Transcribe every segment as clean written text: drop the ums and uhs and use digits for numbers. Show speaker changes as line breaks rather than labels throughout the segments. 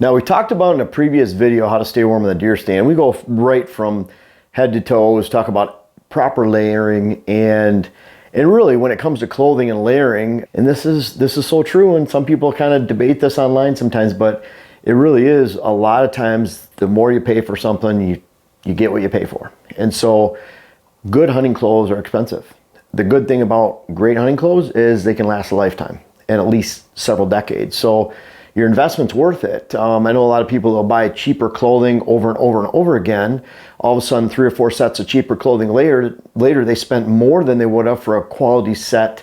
Now, we talked about in a previous video how to stay warm in the deer stand. We go right from head to toes, talk about proper layering, and really when it comes to clothing and layering, and this is so true, and some people kind of debate this online sometimes, but it really is. A lot of times, the more you pay for something, you get what you pay for. And so good hunting clothes are expensive. The good thing about great hunting clothes is they can last a lifetime and at least several decades. So your investment's worth it. I know a lot of people will buy cheaper clothing over and over and over again. All of a sudden, 3 or 4 sets of cheaper clothing later they spent more than they would have for a quality set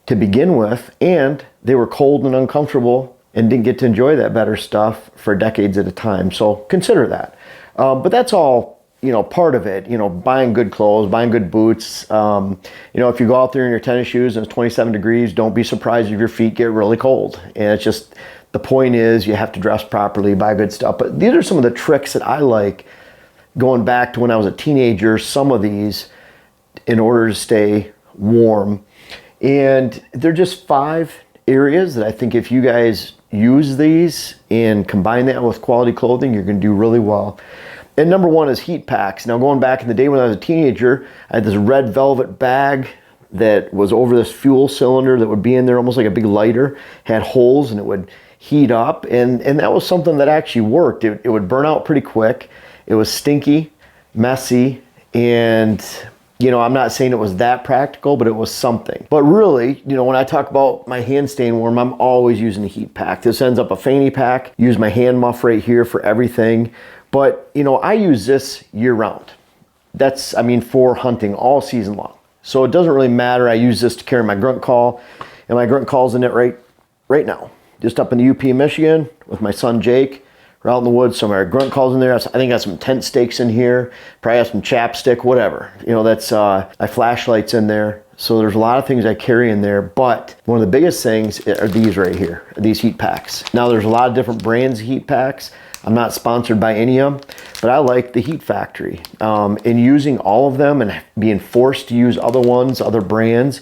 to begin with, and they were cold and uncomfortable and didn't get to enjoy that better stuff for decades at a time. So consider that. But that's all, part of it. Buying good clothes, buying good boots. If you go out there in your tennis shoes and it's 27 degrees, don't be surprised if your feet get really cold. And it's just, the point is you have to dress properly, buy good stuff. But these are some of the tricks that I like going back to when I was a teenager, some of these in order to stay warm. And they're just 5 areas that I think if you guys use these and combine that with quality clothing, you're going to do really well. And number 1 is heat packs. Now, going back in the day when I was a teenager, I had this red velvet bag that was over this fuel cylinder that would be in there almost like a big lighter, had holes, and it would heat up. And that was something that actually worked. It would burn out pretty quick. It was stinky, messy, and I'm not saying it was that practical, but it was something. But really, when I talk about my hand staying warm, I'm always using a heat pack. This ends up a fanny pack. Use my hand muff right here for everything. But, I use this year round. That's, for hunting all season long. So it doesn't really matter. I use this to carry my grunt call, and my grunt call's in it right now. Just up in the UP in Michigan with my son Jake. We're out in the woods somewhere. Grunt calls in there. I think I got some tent stakes in here. Probably have some chapstick, whatever. That's my flashlights in there. So there's a lot of things I carry in there. But one of the biggest things are these right here, these heat packs. Now there's a lot of different brands of heat packs. I'm not sponsored by any of them, but I like the Heat Factory. And using all of them and being forced to use other ones, other brands,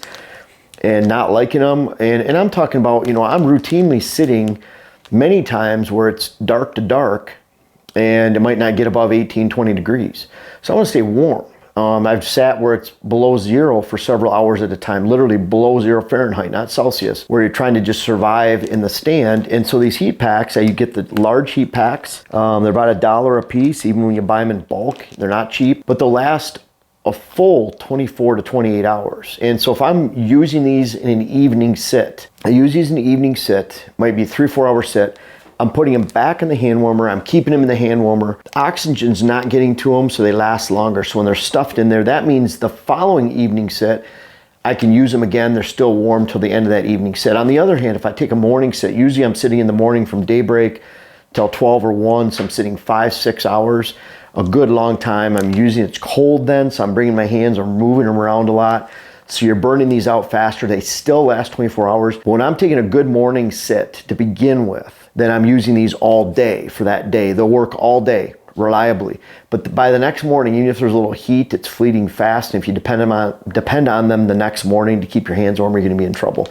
and not liking them. And I'm talking about, I'm routinely sitting many times where it's dark to dark and it might not get above 18, 20 degrees. So I want to stay warm. I've sat where it's below 0 for several hours at a time, literally below 0 Fahrenheit, not Celsius, where you're trying to just survive in the stand. And so these heat packs, you get the large heat packs. They're about $1 a piece, even when you buy them in bulk. They're not cheap, but they'll last a full 24 to 28 hours. And so if I'm using these in an evening sit, I use these in the evening sit, might be 3 or 4 hour sit. I'm putting them back in the hand warmer. I'm keeping them in the hand warmer. The oxygen's not getting to them, so they last longer. So when they're stuffed in there, that means the following evening sit, I can use them again. They're still warm till the end of that evening sit. On the other hand, if I take a morning sit, usually I'm sitting in the morning from daybreak till 12 or 1, so I'm sitting 5, 6 hours, a good long time. I'm using, it's cold then, so I'm bringing my hands, I'm moving them around a lot. So you're burning these out faster. They still last 24 hours. But when I'm taking a good morning sit to begin with, then I'm using these all day for that day. They'll work all day reliably. But by the next morning, even if there's a little heat, it's fleeting fast. And if you depend on them the next morning to keep your hands warm, you're going to be in trouble.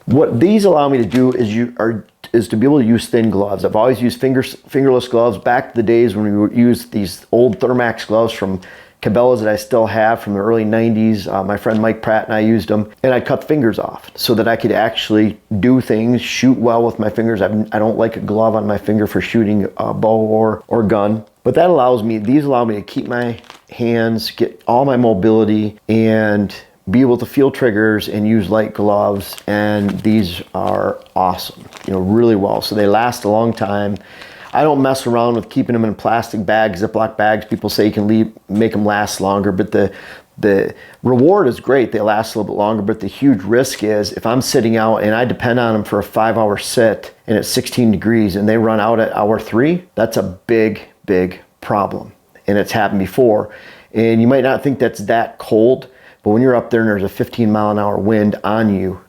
What these allow me to do is to be able to use thin gloves. I've always used fingerless gloves. Back to the days when we would use these old Thermax gloves from Cabela's that I still have from the early 90s. My friend Mike Pratt and I used them, and I cut fingers off so that I could actually do things, shoot well with my fingers. I don't like a glove on my finger for shooting a bow or gun, but these allow me to keep my hands, get all my mobility, and be able to feel triggers and use light gloves. And these are awesome, really well. So they last a long time. I don't mess around with keeping them in plastic bags, Ziploc bags. People say you can make them last longer, but the reward is great. They last a little bit longer, but the huge risk is if I'm sitting out and I depend on them for a 5-hour sit and it's 16 degrees and they run out at hour 3, that's a big, big problem. And it's happened before. And you might not think that's that cold, but when you're up there and there's a 15-mile-an-hour wind on you,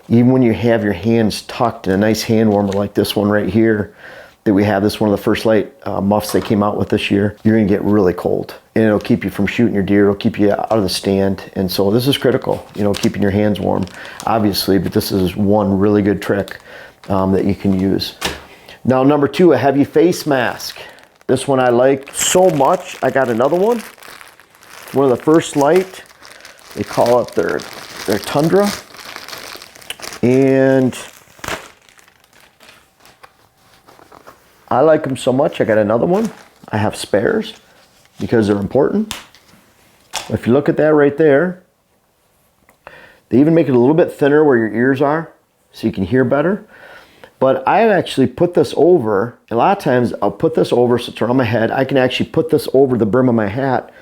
even when you have your hands tucked in a nice hand warmer like this one right here, that we have, this one of the first Lite muffs they came out with this year, you're gonna get really cold. And it'll keep you from shooting your deer, it'll keep you out of the stand. And so this is critical, keeping your hands warm, obviously, but this is one really good trick that you can use. Now, number 2, a heavy face mask. This one I like so much. I got another one. One of the first Lite. They call it their Tundra. And I like them so much, I got another one. I have spares because they're important. If you look at that right there, they even make it a little bit thinner where your ears are so you can hear better. But I actually put this over, a lot of times I'll put this over so it's around my head. I can actually put this over the brim of my hat.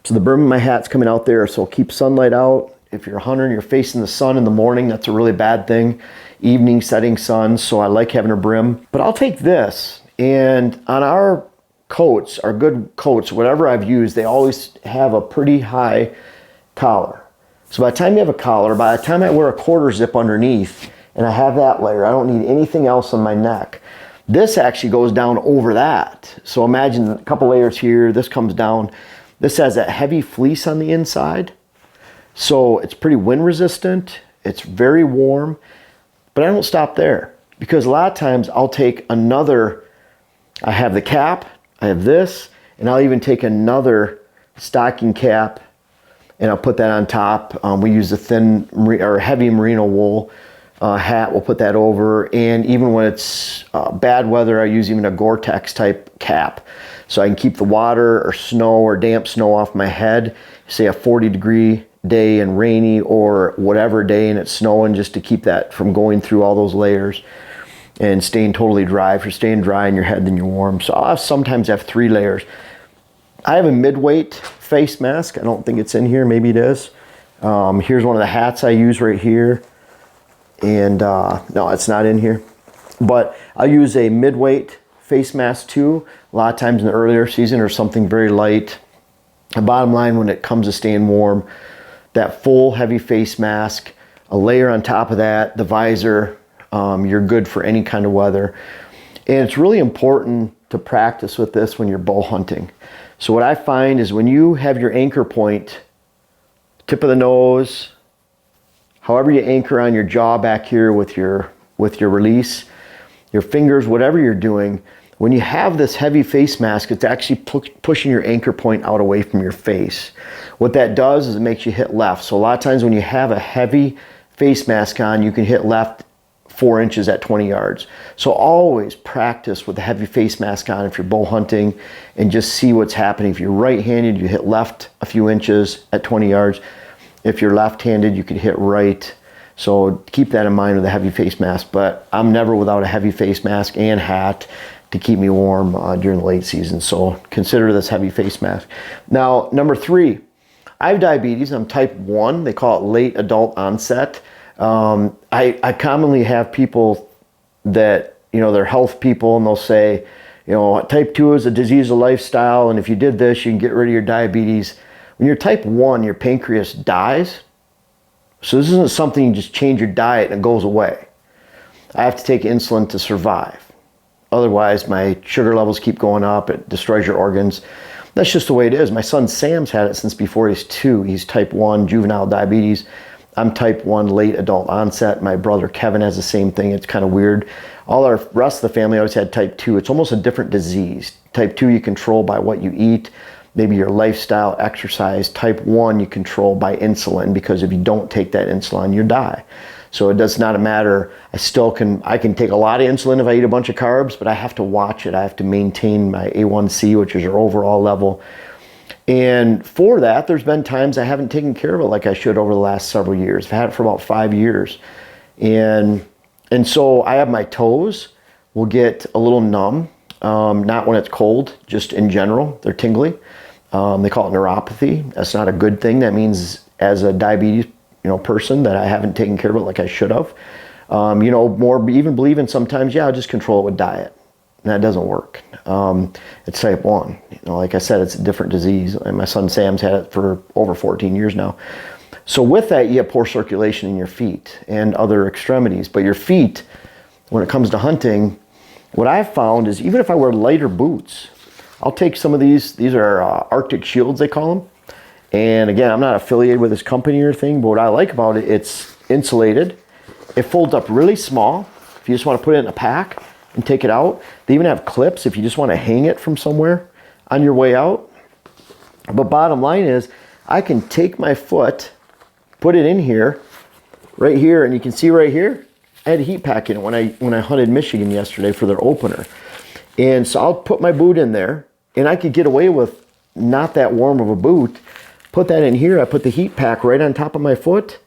So the brim of my hat's coming out there, so it'll keep sunlight out. If you're a hunter and you're facing the sun in the morning, that's a really bad thing. Evening, setting sun, so I like having a brim. But I'll take this, and on our coats, our good coats, whatever I've used, they always have a pretty high collar. So by the time you have a collar, by the time I wear a quarter zip underneath, and I have that layer, I don't need anything else on my neck. This actually goes down over that. So imagine a couple layers here, this comes down. This has that heavy fleece on the inside. So it's pretty wind resistant, it's very warm, but I don't stop there because a lot of times I'll take another, I have the cap, I have this, and I'll even take another stocking cap and I'll put that on top. We use a thin or heavy merino wool hat, we'll put that over, and even when it's bad weather, I use even a Gore-Tex type cap so I can keep the water or snow or damp snow off my head. Say a 40-degree day and rainy or whatever day and it's snowing, just to keep that from going through all those layers and staying totally dry. If you're staying dry in your head, then you're warm. So I'll sometimes have 3 layers. I have a mid-weight face mask. I don't think it's in here, maybe it is. Here's one of the hats I use right here. And no, it's not in here. But I use a mid-weight face mask too. A lot of times in the earlier season or something very light. The bottom line, when it comes to staying warm, that full heavy face mask, a layer on top of that, the visor, you're good for any kind of weather. And it's really important to practice with this when you're bow hunting. So what I find is when you have your anchor point, tip of the nose, however you anchor on your jaw back here with your release, your fingers, whatever you're doing, when you have this heavy face mask, it's actually pushing your anchor point out away from your face. What that does is it makes you hit left. So a lot of times when you have a heavy face mask on, you can hit left 4 inches at 20 yards. So always practice with a heavy face mask on if you're bow hunting and just see what's happening. If you're right-handed, you hit left a few inches at 20 yards. If you're left-handed, you could hit right. So keep that in mind with a heavy face mask. But I'm never without a heavy face mask and hat to keep me warm during the late season. So consider this heavy face mask. Now, number 3, I have diabetes. I'm type 1. They call it late adult onset. I commonly have people that, they're health people, and they'll say, type 2 is a disease of lifestyle, and if you did this, you can get rid of your diabetes. When you're type 1, your pancreas dies. So this isn't something you just change your diet and it goes away. I have to take insulin to survive. Otherwise, my sugar levels keep going up. It destroys your organs. That's just the way it is. My son Sam's had it since before he's 2. He's type 1 juvenile diabetes. I'm type 1 late adult onset. My brother Kevin has the same thing. It's kind of weird. All our rest of the family always had type 2. It's almost a different disease. Type 2 you control by what you eat, maybe your lifestyle, exercise. Type 1 you control by insulin, because if you don't take that insulin, you die. So it does not matter. I can take a lot of insulin if I eat a bunch of carbs, but I have to watch it. I have to maintain my A1C, which is your overall level. And for that, there's been times I haven't taken care of it like I should over the last several years. I've had it for about 5 years. And so I have my toes will get a little numb, not when it's cold, just in general, they're tingly. They call it neuropathy. That's not a good thing. That means as a diabetes person that I haven't taken care of it like I should have. More even believing sometimes, I'll just control it with diet. And that doesn't work. It's type 1. Like I said, it's a different disease. And my son Sam's had it for over 14 years now. So with that, you have poor circulation in your feet and other extremities. But your feet, when it comes to hunting, what I've found is even if I wear lighter boots, I'll take some of these are Arctic Shields, they call them. And again, I'm not affiliated with this company or anything, but what I like about it, it's insulated. It folds up really small. If you just want to put it in a pack, and take it out. They even have clips if you just want to hang it from somewhere on your way out. But bottom line is, I can take my foot, put it in here, right here, and you can see right here, I had a heat pack in it when I hunted Michigan yesterday for their opener. And so I'll put my boot in there, and I could get away with not that warm of a boot. Put that in here, I put the heat pack right on top of my foot,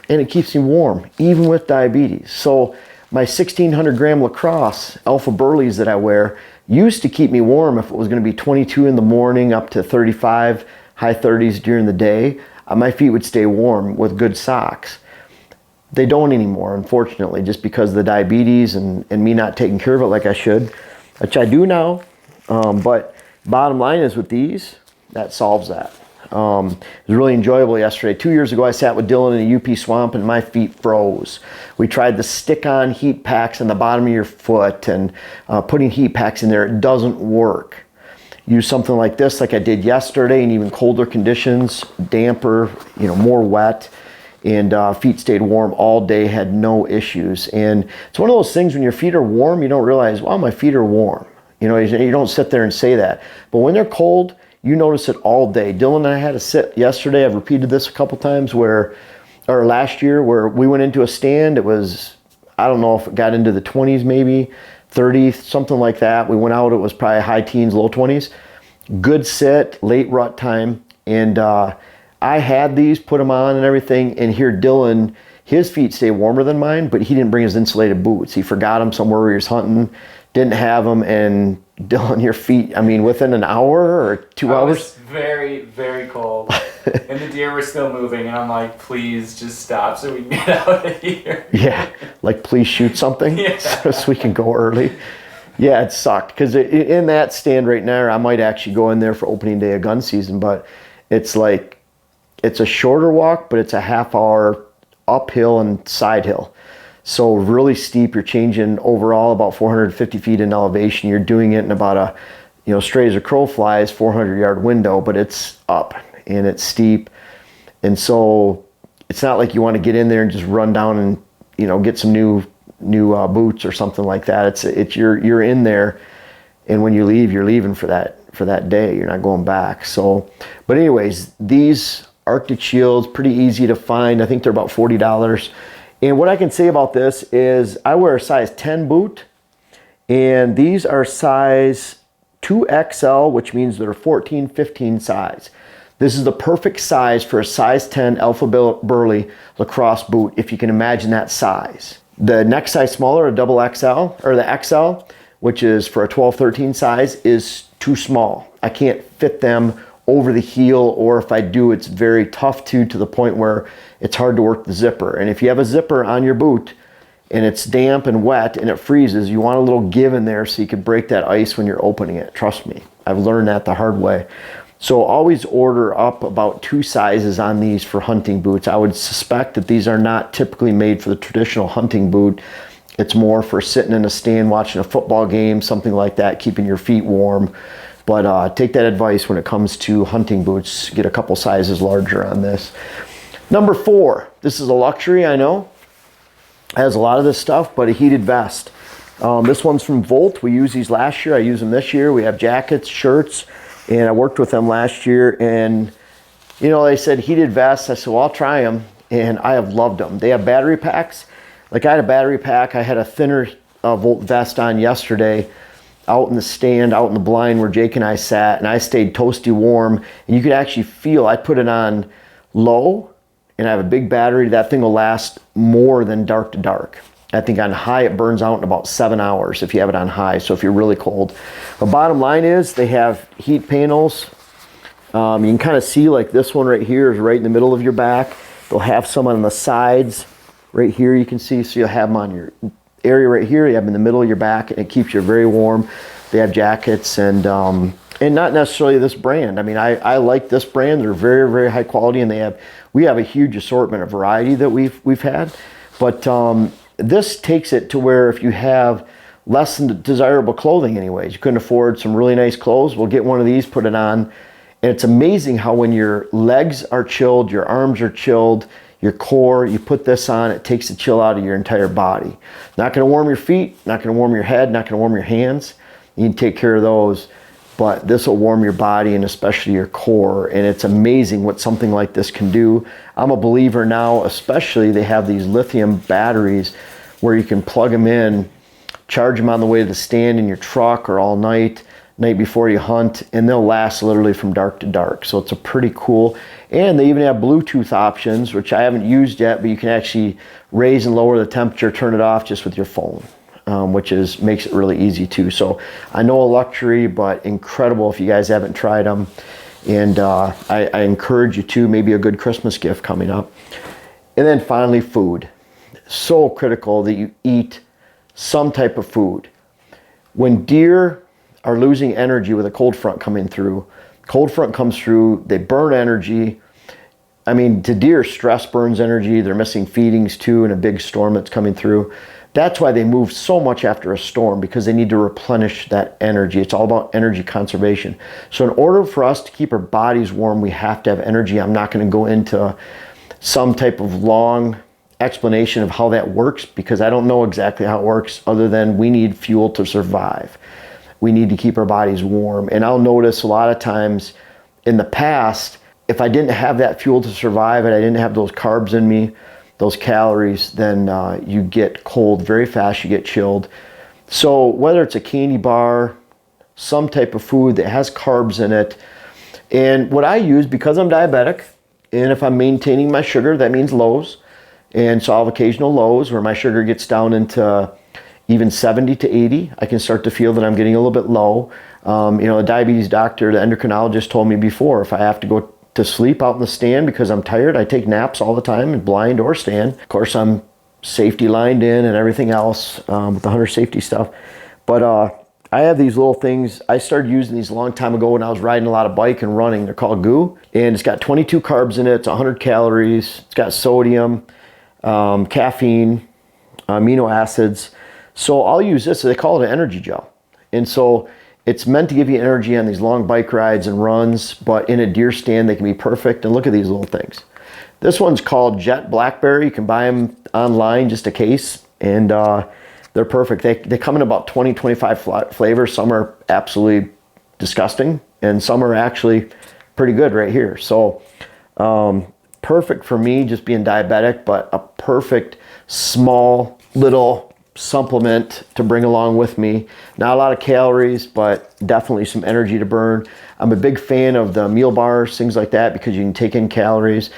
and it keeps me warm, even with diabetes. So my 1600 gram Lacrosse Alpha Burleys that I wear used to keep me warm if it was gonna be 22 in the morning up to 35, high 30s during the day. My feet would stay warm with good socks. They don't anymore, unfortunately, just because of the diabetes and me not taking care of it like I should, which I do now. But bottom line is with these, that solves that. It was really enjoyable yesterday. 2 years ago, I sat with Dylan in a UP swamp and my feet froze. We tried the stick-on heat packs on the bottom of your foot and putting heat packs in there. It doesn't work. Use something like this like I did yesterday in even colder conditions, damper, more wet, and feet stayed warm all day, had no issues. And it's one of those things when your feet are warm, you don't realize, wow, my feet are warm. You don't sit there and say that. But when they're cold, you notice it all day. Dylan and I had to sit yesterday. I've repeated this a couple times or last year where we went into a stand. It was, I don't know if it got into the 20s maybe, 30, something like that. We went out, it was probably high teens, low 20s. Good sit, late rut time. And I had these, put them on and everything. And here Dylan, his feet stay warmer than mine, but he didn't bring his insulated boots. He forgot them somewhere where he was hunting, didn't have them, and Dylan, your feet, within an hour or 2 hours?
It was very, very cold. And the deer were still moving, and I'm like, please just stop so we can get out of here.
Yeah, like please shoot something so we can go early. Yeah, it sucked, because in that stand right now, I might actually go in there for opening day of gun season, but it's a shorter walk, but it's a half hour uphill and side hill. So really steep, you're changing overall about 450 feet in elevation. You're doing it in about straight as a crow flies, 400-yard window, but it's up and it's steep. And so it's not like you want to get in there and just run down and, get some new boots or something like that. It's you're in there, and when you leave, you're leaving for that day. You're not going back. So, but anyways, these Arctic Shields, pretty easy to find. I think they're about $40. And what I can say about this is I wear a size 10 boot, and these are size 2XL, which means they're 14, 15 size. This is the perfect size for a size 10 Alpha Burley Lacrosse boot, if you can imagine that size. The next size smaller, a double XL, or the XL, which is for a 12, 13 size, is too small. I can't fit them over the heel, or if I do, it's very tough to the point where it's hard to work the zipper. And if you have a zipper on your boot and it's damp and wet and it freezes, you want a little give in there so you can break that ice when you're opening it. Trust me, I've learned that the hard way. So always order up about 2 sizes on these for hunting boots. I would suspect that these are not typically made for the traditional hunting boot. It's more for sitting in a stand watching a football game, something like that, keeping your feet warm. But take that advice when it comes to hunting boots. Get a couple sizes larger on this. Number 4, this is a luxury, I know. Has a lot of this stuff, but a heated vest. This one's from Volt. We used these last year. I use them this year. We have jackets, shirts, and I worked with them last year. And, they said heated vests. I said, well, I'll try them, and I have loved them. They have battery packs. Like I had a battery pack. I had a thinner Volt vest on yesterday, out in the stand, out in the blind where Jake and I sat, and I stayed toasty warm. And you could actually feel, I put it on low, and I have a big battery. That thing will last more than dark to dark. I think on high, it burns out in about 7 hours if you have it on high, so if you're really cold. The bottom line is they have heat panels. You can kind of see like this one right here is right in the middle of your back. They'll have some on the sides right here you can see, so you'll have them on your area right here, you have them in the middle of your back, and it keeps you very warm. They have jackets and not necessarily this brand. I like this brand. They're very, very high quality, and we have a huge assortment of variety that we've had. But this takes it to where if you have less than desirable clothing anyways, you couldn't afford some really nice clothes, we'll get one of these, put it on. And it's amazing how when your legs are chilled, your arms are chilled, your core. You put this on, it takes the chill out of your entire body. Not going to warm your feet, not going to warm your head, not going to warm your hands. You need to take care of those, but this will warm your body and especially your core. And it's amazing what something like this can do. I'm a believer now, especially they have these lithium batteries where you can plug them in, charge them on the way to the stand in your truck or all night before you hunt, and they'll last literally from dark to dark. So it's a pretty cool, and they even have Bluetooth options, which I haven't used yet, but you can actually raise and lower the temperature, turn it off just with your phone, which makes it really easy too. So I know a luxury, but incredible if you guys haven't tried them. And I encourage you to, maybe a good Christmas gift coming up. And then finally, food. So critical that you eat some type of food. When deer are losing energy with a cold front coming through, cold front comes through, they burn energy. I mean, to deer, stress burns energy. They're missing feedings too in a big storm that's coming through. That's why they move so much after a storm, because they need to replenish that energy. It's all about energy conservation. So in order for us to keep our bodies warm, we have to have energy. I'm not going to go into some type of long explanation of how that works, because I don't know exactly how it works, other than we need fuel to survive. We need to keep our bodies warm. And I'll notice a lot of times in the past, if I didn't have that fuel to survive and I didn't have those carbs in me, those calories, then you get cold very fast, you get chilled. So whether it's a candy bar, some type of food that has carbs in it, and what I use, because I'm diabetic, and if I'm maintaining my sugar, that means lows. And so I'll have occasional lows where my sugar gets down into even 70 to 80. I can start to feel that I'm getting a little bit low. The diabetes doctor, the endocrinologist told me before, if I have to go to sleep out in the stand because I'm tired, I take naps all the time, in blind or stand. Of course, I'm safety lined in and everything else with the hunter safety stuff. But I have these little things. I started using these a long time ago when I was riding a lot of bike and running. They're called GOO, and it's got 22 carbs in it. It's 100 calories. It's got sodium, caffeine, amino acids. So I'll use this. They call it an energy gel. And so it's meant to give you energy on these long bike rides and runs, but in a deer stand, they can be perfect. And look at these little things. This one's called Jet Blackberry. You can buy them online, just a case, and they're perfect. They come in about 20, 25 flavors. Some are absolutely disgusting, and some are actually pretty good right here. So perfect for me, just being diabetic, but a perfect small little supplement to bring along with me. Not a lot of calories, but definitely some energy to burn. I'm a big fan of the meal bars, things like that, because you can take in calories.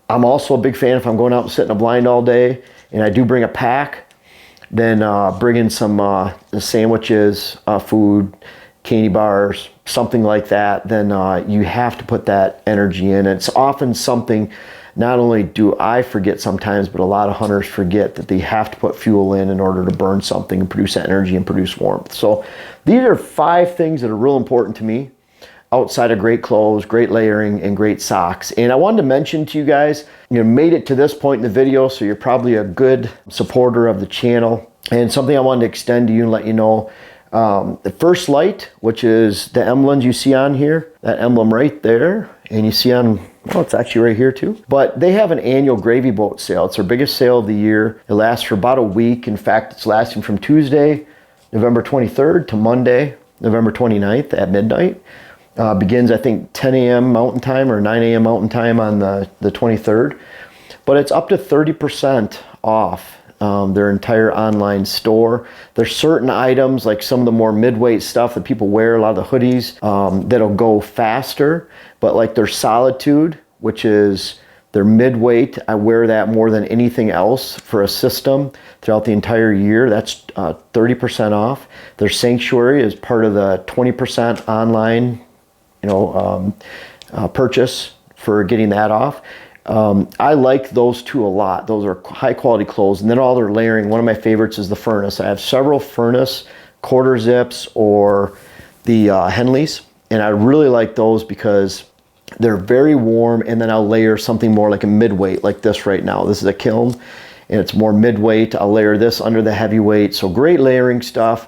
I'm also a big fan if I'm going out and sitting in a blind all day, and I do bring a pack, then bring in some sandwiches, food, candy bars, something like that. Then you have to put that energy in. It's often something, not only do I forget sometimes, but a lot of hunters forget that they have to put fuel in order to burn something and produce that energy and produce warmth. So these are 5 things that are real important to me outside of great clothes, great layering, and great socks. And I wanted to mention to you guys, you made it to this point in the video, so you're probably a good supporter of the channel. And something I wanted to extend to you and let you know, the first Lite, which is the emblems you see on here, that emblem right there, and you see on, well, it's actually right here too. But they have an annual gravy boat sale. It's their biggest sale of the year. It lasts for about a week. In fact, it's lasting from Tuesday, November 23rd to Monday, November 29th at midnight. Begins, I think, 10 a.m. Mountain Time or 9 a.m. Mountain Time on the 23rd. But it's up to 30% off their entire online store. There's certain items, like some of the more mid-weight stuff that people wear, a lot of the hoodies, that'll go faster. But like their Solitude, which is their mid-weight, I wear that more than anything else for a system throughout the entire year. That's 30% off. Their Sanctuary is part of the 20% online purchase for getting that off. I like those two a lot. Those are high quality clothes. And then all their layering. One of my favorites is the Furnace. I have several Furnace quarter zips or the Henleys, and I really like those because they're very warm. And then I'll layer something more like a midweight, like this right now. This is a Kiln, and it's more midweight. I'll layer this under the heavyweight. So great layering stuff.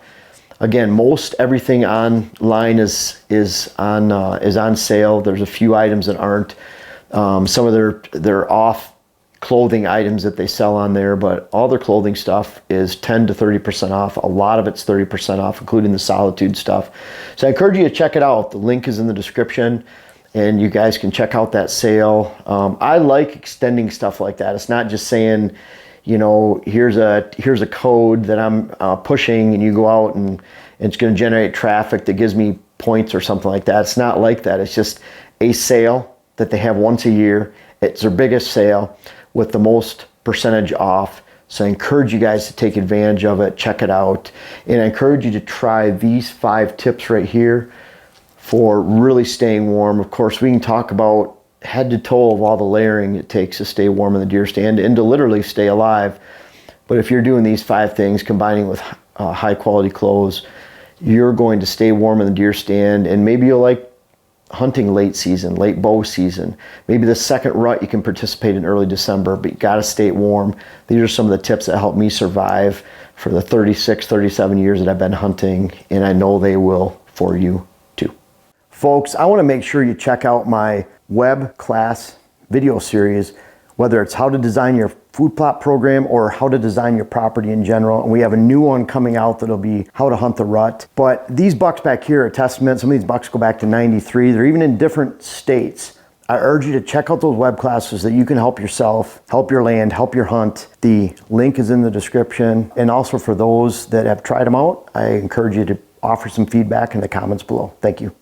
Again, most everything online is on sale. There's a few items that aren't. Some of their off clothing items that they sell on there, but all their clothing stuff is 10 to 30% off. A lot of it's 30% off, including the Solitude stuff. So I encourage you to check it out. The link is in the description, and you guys can check out that sale. I like extending stuff like that. It's not just saying, you know, here's a code that I'm pushing, and you go out and it's going to generate traffic that gives me points or something like that. It's not like that. It's just a sale that they have once a year. It's their biggest sale with the most percentage off. So I encourage you guys to take advantage of it, check it out. And I encourage you to try these 5 tips right here for really staying warm. Of course, we can talk about head to toe of all the layering it takes to stay warm in the deer stand and to literally stay alive. But if you're doing these 5 things, combining with high quality clothes, you're going to stay warm in the deer stand, and maybe you'll like hunting late season, late bow season. Maybe the second rut you can participate in early December, but you gotta stay warm. These are some of the tips that helped me survive for the 36, 37 years that I've been hunting, and I know they will for you too. Folks, I wanna make sure you check out my web class video series, whether it's how to design your food plot program or how to design your property in general. And we have a new one coming out that'll be how to hunt the rut. But these bucks back here are a testament. Some of these bucks go back to 93. They're even in different states. I urge you to check out those web classes that you can help yourself, help your land, help your hunt. The link is in the description. And also for those that have tried them out, I encourage you to offer some feedback in the comments below. Thank you.